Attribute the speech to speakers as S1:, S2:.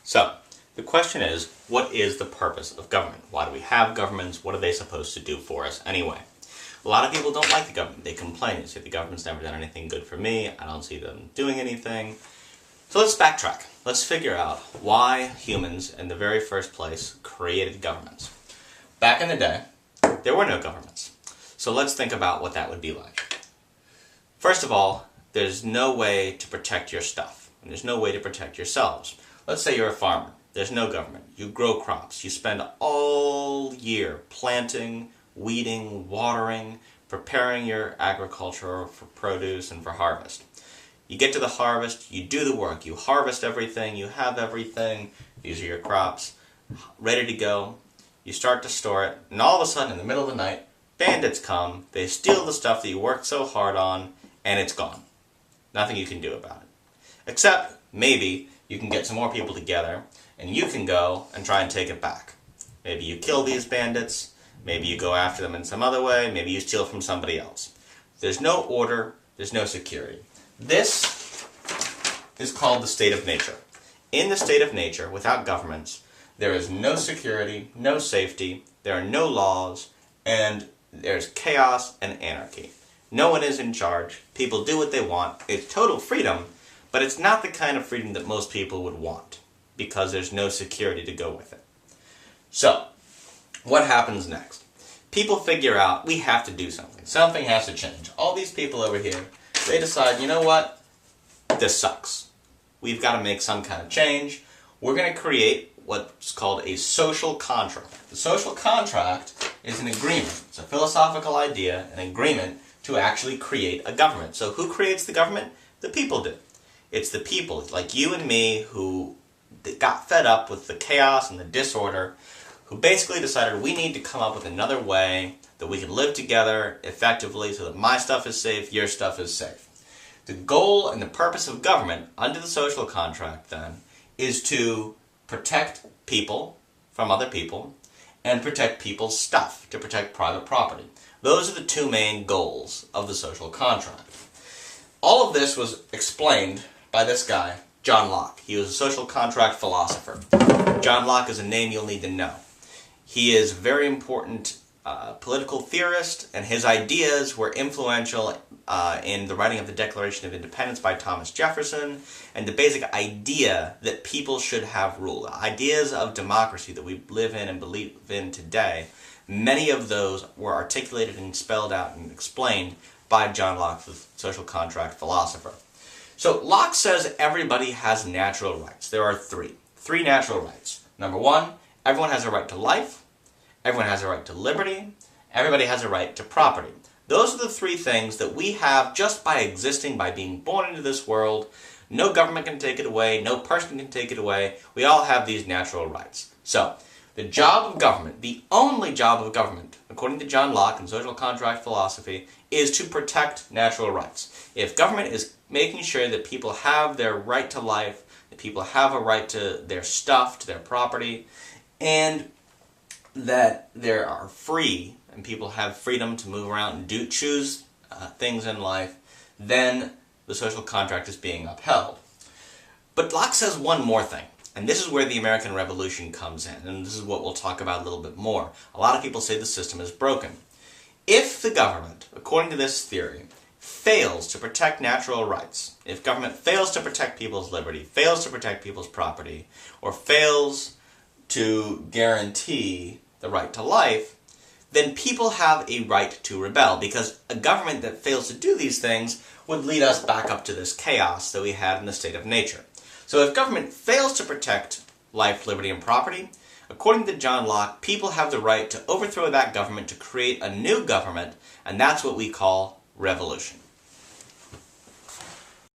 S1: So, the question is, what is the purpose of government? Why do we have governments? What are they supposed to do for us anyway? A lot of people don't like the government. They complain. They say the government's never done anything good for me. I don't see them doing anything. So let's backtrack. Let's figure out why humans, in the very first place, created governments. Back in the day, there were no governments. So let's think about what that would be like. First of all, there's no way to protect your stuff. And there's no way to protect yourselves. Let's say you're a farmer. There's no government. You grow crops. You spend all year planting, weeding, watering, preparing your agriculture for produce and for harvest. You get to the harvest, you do the work, you harvest everything, you have everything, these are your crops, ready to go. You start to store it, and all of a sudden, in the middle of the night, bandits come, they steal the stuff that you worked so hard on, and it's gone. Nothing you can do about it. Except, maybe, you can get some more people together, and you can go and try and take it back. Maybe you kill these bandits, maybe you go after them in some other way, maybe you steal from somebody else. There's no order, there's no security. This is called the state of nature. In the state of nature, without governments, there is no security, no safety, there are no laws, and there's chaos and anarchy. No one is in charge, people do what they want, it's total freedom, but it's not the kind of freedom that most people would want, because there's no security to go with it. So, what happens next? People figure out, we have to do something. Something has to change. All these people over here, they decide, you know what? This sucks. We've got to make some kind of change. We're going to create what's called a social contract. The social contract is an agreement. It's a philosophical idea, an agreement to actually create a government. So who creates the government? The people do. It's the people, like you and me, who got fed up with the chaos and the disorder, who basically decided we need to come up with another way that we can live together effectively so that my stuff is safe, your stuff is safe. The goal and the purpose of government, under the social contract then, is to protect people from other people and protect people's stuff, to protect private property. Those are the two main goals of the social contract. All of this was explained by this guy, John Locke. He was a social contract philosopher. John Locke is a name you'll need to know. He is a very important political theorist, and his ideas were influential in the writing of the Declaration of Independence by Thomas Jefferson, and the basic idea that people should have rule. Ideas of democracy that we live in and believe in today, many of those were articulated and spelled out and explained by John Locke, the social contract philosopher. So Locke says everybody has natural rights. There are three natural rights. Number one, everyone has a right to life. Everyone has a right to liberty. Everybody has a right to property. Those are the three things that we have just by existing, by being born into this world. No government can take it away. No person can take it away. We all have these natural rights. So, the job of government, the only job of government, according to John Locke and social contract philosophy, is to protect natural rights. If government is making sure that people have their right to life, that people have a right to their stuff, to their property, and that they are free and people have freedom to move around and choose things in life, then the social contract is being upheld. But Locke says one more thing, and this is where the American Revolution comes in, and this is what we'll talk about a little bit more. A lot of people say the system is broken. If the government, according to this theory, fails to protect natural rights, if government fails to protect people's liberty, fails to protect people's property, or fails to guarantee the right to life, then people have a right to rebel, because a government that fails to do these things would lead us back up to this chaos that we had in the state of nature. So if government fails to protect life, liberty, and property, according to John Locke, people have the right to overthrow that government to create a new government, and that's what we call revolution.